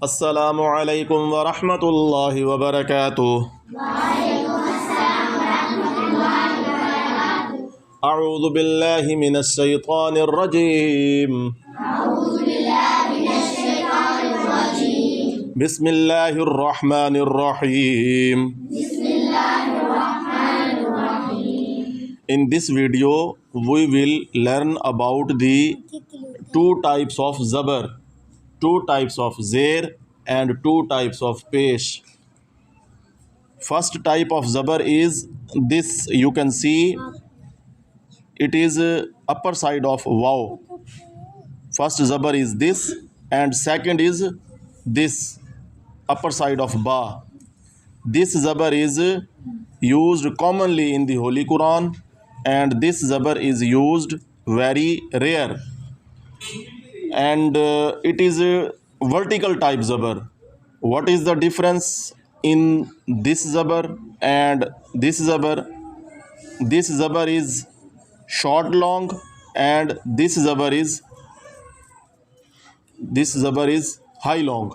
السلام علیکم ورحمۃ اللہ وبرکاتہ۔ اعوذ باللہ من الشیطان الرجیم۔ بسم اللہ الرحمن الرحیم۔ In this video we will learn about the two types of zabar, two types of zer and two types of pesh. First type of zabar is this, you can see it is upper side of waw. First zabar is this and second is this, upper side of ba. This zabar is used commonly in the Holy Quran and this zabar is used very rare, and it is a vertical type zabar. What is the difference in this zabar and this zabar? This zabar is short long and this zabar is high long.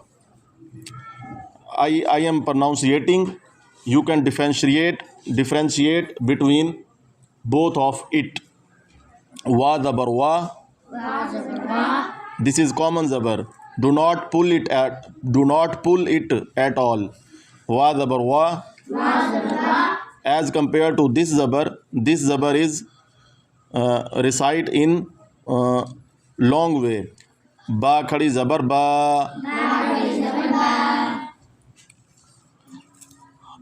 I am pronouncing. You can differentiate between both of it. Wa zabar wa, this is common zabar. Do not pull it at all. Wa zabar wa. As compared to this zabar is recite in long way. Ba khadi zabar ba.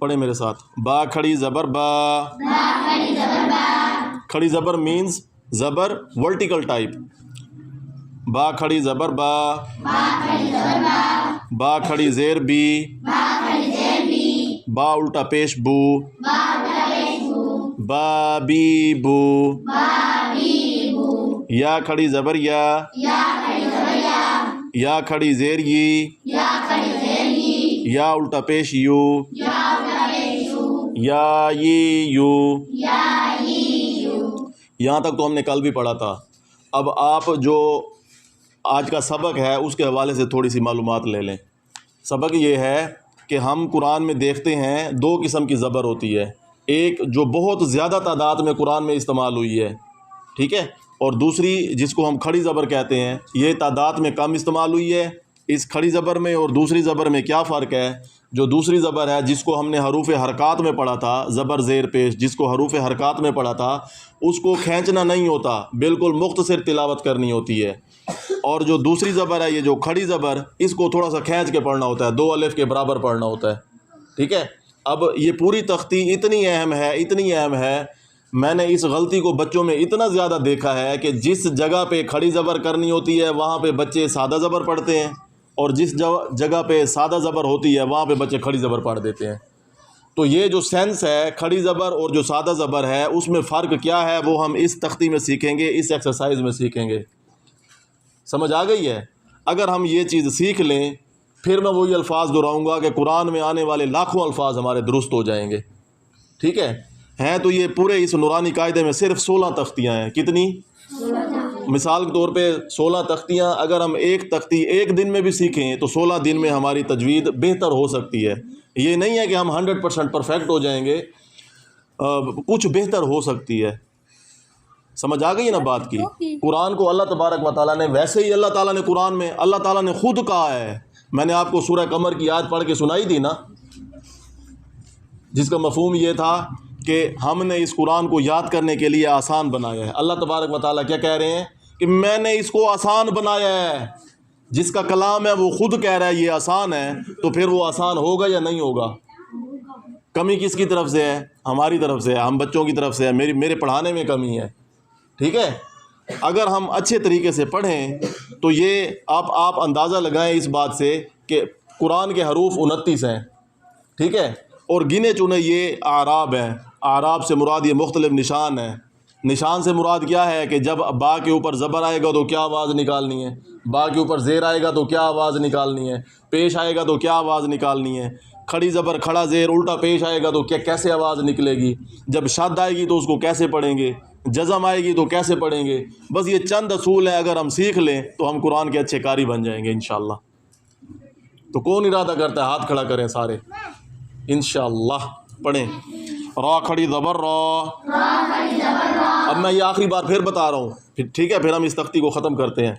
پڑھیں میرے ساتھ. با کھڑی زبر با. کھڑی زبر means زبر vertical type. با کھڑی زبر با. با کھڑی زیر بی. با الٹا پیش بو. با بی بو. یا کھڑی زبر یا. یا کھڑی زیر ی. یا الٹا پیش یو. یا یو. یہاں تک تو ہم نے کل بھی پڑھا تھا. اب آپ جو آج کا سبق ہے اس کے حوالے سے تھوڑی سی معلومات لے لیں. سبق یہ ہے کہ ہم قرآن میں دیکھتے ہیں دو قسم کی زبر ہوتی ہے. ایک جو بہت زیادہ تعداد میں قرآن میں استعمال ہوئی ہے، ٹھیک ہے، اور دوسری جس کو ہم کھڑی زبر کہتے ہیں، یہ تعداد میں کم استعمال ہوئی ہے. اس کھڑی زبر میں اور دوسری زبر میں کیا فرق ہے؟ جو دوسری زبر ہے جس کو ہم نے حروف حرکات میں پڑھا تھا، زبر زیر پیش جس کو حروف حرکات میں پڑھا تھا، اس کو کھینچنا نہیں ہوتا، بالکل مختصر تلاوت کرنی ہوتی ہے. اور جو دوسری زبر ہے، یہ جو کھڑی زبر، اس کو تھوڑا سا کھینچ کے پڑھنا ہوتا ہے، 2 الف کے برابر پڑھنا ہوتا ہے، ٹھیک ہے. اب یہ پوری تختی اتنی اہم ہے، میں نے اس غلطی کو بچوں میں اتنا زیادہ دیکھا ہے کہ جس جگہ پہ کھڑی زبر کرنی ہوتی ہے وہاں پہ بچے سادہ زبر پڑھتے ہیں، اور جس جگہ پہ سادہ زبر ہوتی ہے وہاں پہ بچے کھڑی زبر پڑھ دیتے ہیں. تو یہ جو سینس ہے کھڑی زبر اور جو سادہ زبر ہے، اس میں فرق کیا ہے وہ ہم اس تختی میں سیکھیں گے، اس ایکسرسائز میں سیکھیں گے. سمجھ آ گئی ہے؟ اگر ہم یہ چیز سیکھ لیں پھر میں وہی الفاظ دہراؤں گا کہ قرآن میں آنے والے لاکھوں الفاظ ہمارے درست ہو جائیں گے، ٹھیک ہے. ہیں تو یہ پورے اس نورانی قاعدے میں صرف 16 تختیاں ہیں. کتنی؟ مثال کے طور پہ 16 تختیاں. اگر ہم ایک تختی ایک دن میں بھی سیکھیں تو 16 دن میں ہماری تجوید بہتر ہو سکتی ہے. یہ نہیں ہے کہ ہم 100% پرفیکٹ ہو جائیں گے، کچھ بہتر ہو سکتی ہے. سمجھ آ گئی نا بات کی؟ قرآن کو اللہ تبارک و تعالیٰ نے، ویسے ہی اللہ تعالیٰ نے قرآن میں اللہ تعالیٰ نے خود کہا ہے. میں نے آپ کو سورہ قمر کی آیت پڑھ کے سنائی تھی نا، جس کا مفہوم یہ تھا کہ ہم نے اس قرآن کو یاد کرنے کے لیے آسان بنایا ہے. اللہ تبارک و تعالیٰ کیا کہہ رہے ہیں کہ میں نے اس کو آسان بنایا ہے. جس کا کلام ہے وہ خود کہہ رہا ہے یہ آسان ہے، تو پھر وہ آسان ہوگا یا نہیں ہوگا؟ کمی کس کی طرف سے ہے؟ ہماری طرف سے ہے، ہم بچوں کی طرف سے ہے. میرے پڑھانے میں کمی ہے، ٹھیک ہے. اگر ہم اچھے طریقے سے پڑھیں تو یہ آپ اندازہ لگائیں اس بات سے کہ قرآن کے حروف 29 ہیں، ٹھیک ہے، اور گنے چنے یہ اعراب ہیں. اعراب سے مراد یہ مختلف نشان ہیں. نشان سے مراد کیا ہے کہ جب با کے اوپر زبر آئے گا تو کیا آواز نکالنی ہے، با کے اوپر زیر آئے گا تو کیا آواز نکالنی ہے، پیش آئے گا تو کیا آواز نکالنی ہے، کھڑی زبر کھڑا زیر الٹا پیش آئے گا تو کیسے آواز نکلے گی، جب شد آئے گی تو اس کو کیسے پڑھیں گے، جزم آئے گی تو کیسے پڑھیں گے. بس یہ چند اصول ہیں، اگر ہم سیکھ لیں تو ہم قرآن کے اچھے قاری بن جائیں گے انشاءاللہ. تو کون ارادہ کرتا ہے؟ ہاتھ کھڑا کریں سارے انشاءاللہ. پڑھیں را کھڑی زبر را. اب میں یہ آخری بار پھر بتا رہا ہوں پھر ٹھیک ہے، پھر ہم اس تختی کو ختم کرتے ہیں.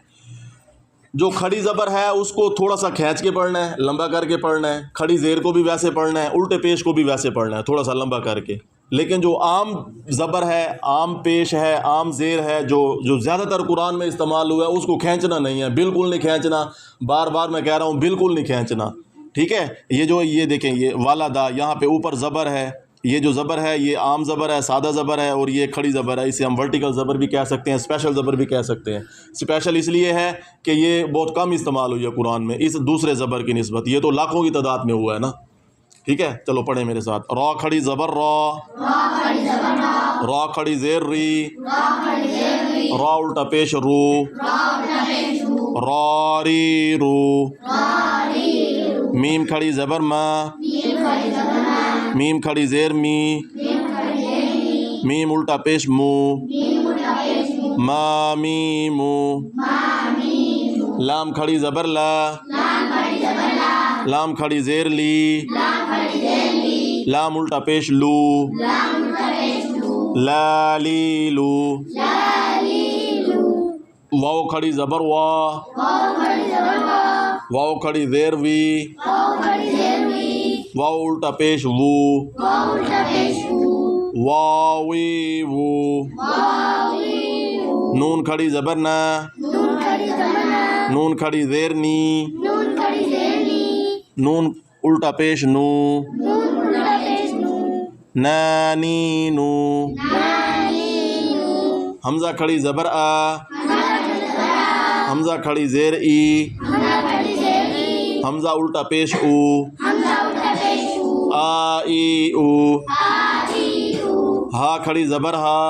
جو کھڑی زبر ہے اس کو تھوڑا سا کھینچ کے پڑھنا ہے، لمبا کر کے پڑھنا ہے. کھڑی زیر کو بھی ویسے پڑھنا ہے، الٹے پیش کو بھی ویسے پڑھنا ہے، تھوڑا سا لمبا کر کے. لیکن جو عام زبر ہے، عام پیش ہے، عام زیر ہے، جو زیادہ تر قرآن میں استعمال ہوا ہے، اس کو کھینچنا نہیں ہے، بالکل نہیں کھینچنا. بار بار میں کہہ رہا ہوں بالکل نہیں کھینچنا. ٹھیک ہے. یہ دیکھیں یہ والدہ، یہاں پہ اوپر زبر ہے، یہ جو زبر ہے یہ عام زبر ہے، سادہ زبر ہے، اور یہ کھڑی زبر ہے. اسے ہم ورٹیکل زبر بھی کہہ سکتے ہیں، اسپیشل زبر بھی کہہ سکتے ہیں. اسپیشل اس لیے ہے کہ یہ بہت کم استعمال ہوئی ہے قرآن میں اس دوسرے زبر کی نسبت. یہ تو لاکھوں کی تعداد میں ہوا ہے نا. ٹھیک ہے، چلو پڑھیں میرے ساتھ. را کھڑی زبر را. را کھڑی زیر ری. را الٹا پیش رو. را ری رو. میم کھڑی زبر ما. میم کھڑی زیر می. میم الٹا پیش مو. ما می مو. لام کھڑی زبر لا. لام کھڑی زیر لی. لام الٹا پیش لو. لا لی لو. واو کھڑی زبر وا. واو کھڑی زیر وی. واو الٹا پیش وو. واوی وو. نون کھڑی زبر نا. نون کھڑی زیر نی. نون الٹا پیش نو. نانی نو. حمزہ کھڑی زبر آ. حمزہ کھڑی زیر ای. حمزہ الٹا پیش او. آ ای او. ہا کھڑی زبر ہا.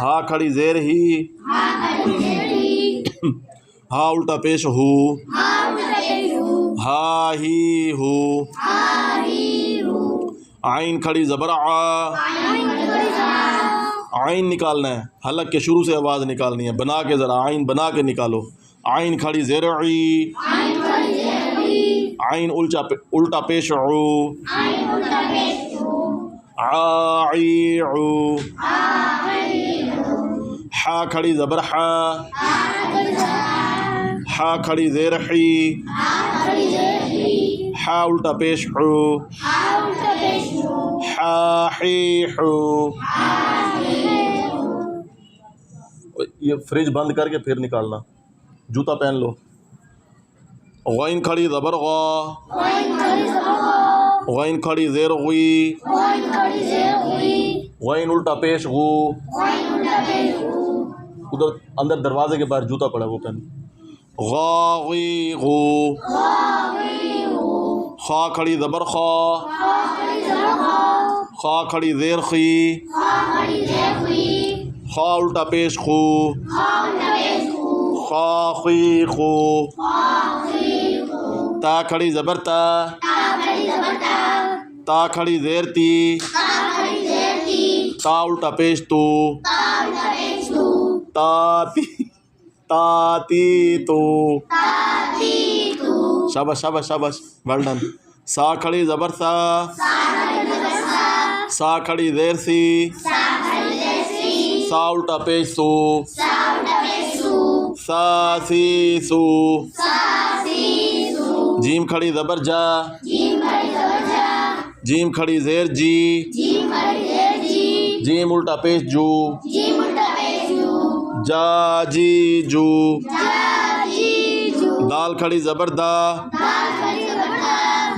ہا کھڑی زیر ہی. ہا الٹا پیش ہو. ہا ہی ہو. عین کھڑی زبر آ. عین نکالنا ہے، حلق کے شروع سے آواز نکالنی ہے، بنا کے ذرا عین بنا کے نکالو. عین کھڑی زیر عی. عین الٹا پیش عو. عی عو. حا کھڑی زبر حا. حا کھڑی زیر حی. حا الٹا پیش حو. حا حی حو. یہ فریج بند کر کے پھر نکالنا، جوتا پہن لو. غین کھڑی زبر غا. غین کھڑی زیر غی. غین الٹا پیش غو. ادھر اندر دروازے کے باہر جوتا پڑا وہ پہن. غا غی غو. خا کھڑی زبر خا. خا کھڑی زیر خی. خا الٹا پیش خو. خا خی خو. تا کھڑی زبر تا. تا کھڑی زیر تی. تا الٹا پیش تو. تا تی. تا تی تو. شاباش شاباش شاباش، ویل ڈن. سا کھڑی زبر سا. سا کھڑی زیر سی. سا الٹا پیش سو. سا سی سو. جیم کھڑی زبر جا. جیم کھڑی زیر جی. جیم الٹا پیش جو. جا جی جو. دال کھڑی زبر دا.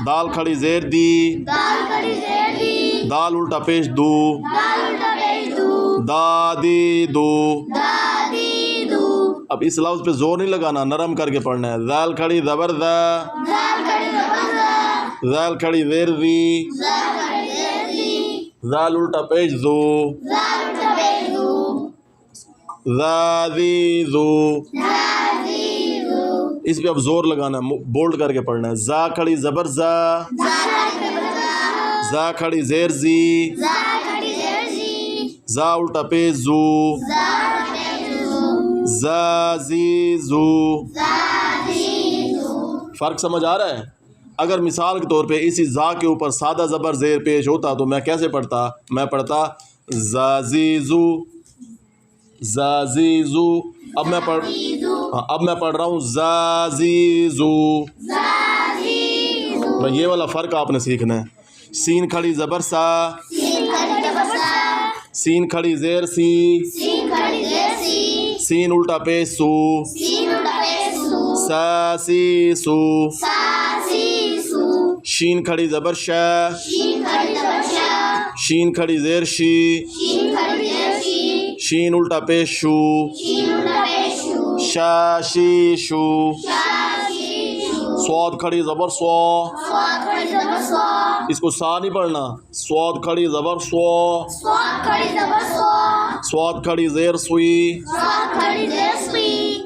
دال کھڑی زیر دی. دال الٹا پیش دو. دا دی دو. اب اس لفظ پہ زور نہیں لگانا، نرم کر کے پڑھنا ہے. ذال کھڑی زبر ذا. ذال کھڑی زیر ذی. ذال الٹا پیش زو. ذا ذی زو. اس پہ اب زور لگانا ہے، بولڈ کر کے پڑھنا ہے. زا کھڑی زبر زا. زا کھڑی زیر زی. زا الٹا پیش زو. زا زی زو. فرق سمجھ آ رہا ہے؟ اگر مثال کے طور پہ اسی زا کے اوپر سادہ زبر زیر پیش ہوتا تو میں کیسے پڑھتا؟ میں پڑھتا زازیزو، زازیزو۔ اب میں پڑھ رہا ہوں زازیزو۔ یہ والا فرق آپ نے سیکھنا ہے۔ سین کھڑی زبر سا، سین کھڑی زیر سی، سین الٹا پیش سو، سا سی سو۔ شین کھڑی زبر شا، شین کھڑی زیر شی، شین الٹا پیش شو، شا شی شو۔ سواد کھڑی زبر سو، اس کو سا نہیں پڑھنا، سواد کھڑی زبر سو، سواد کھڑی زیر سوئی،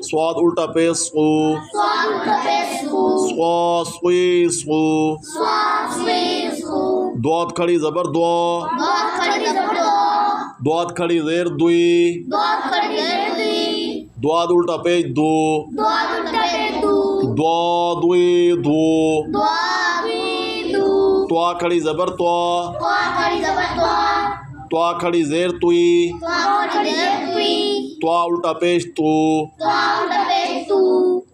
سواد الٹا پیش سو، سوا سوئی سو۔ دواد کھڑی زبر دو، دواد کھڑی زیر دوئی، دواد الٹا پیش دو، دو دوئی دو۔ توا کھڑی زبر تو، توا کھڑی زیر توئی، توا الٹا پیش تو،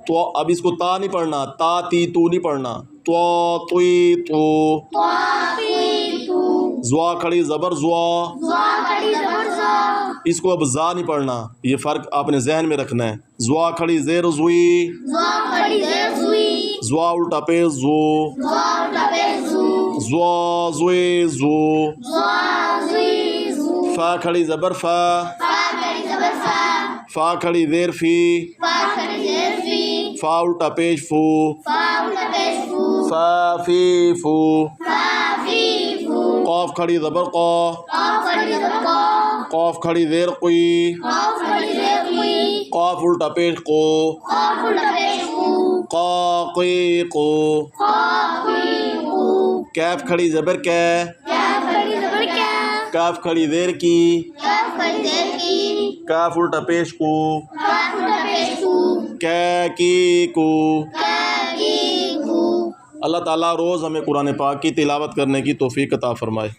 تو اب اس کو تا نہیں پڑھنا، تا تی تو نہیں پڑھنا، تو توئی تو۔ زوا کھڑی زبر زوا، اس کو اب زا نہیں پڑھنا، یہ فرق آپ نے ذہن میں رکھنا ہے۔ زوا کھڑی زیر زوئی، زوا الٹا پیش زو، زوا زوئی زو۔ فا کھڑی زبر فا، فا کھڑی زیر فی، فا الٹا پیش فو، فا فی فو۔ قاف کھڑی زبر قا، قاف کھڑی زیر قوی، قاف الٹا پیش قو، قا قی قو۔ کیف کھڑی زبر کے، کاف کھڑی زیر کی، کاف الٹا پیش کو، کی کو۔ اللہ تعالیٰ روز ہمیں قرآن پاک کی تلاوت کرنے کی توفیق عطا فرمائے۔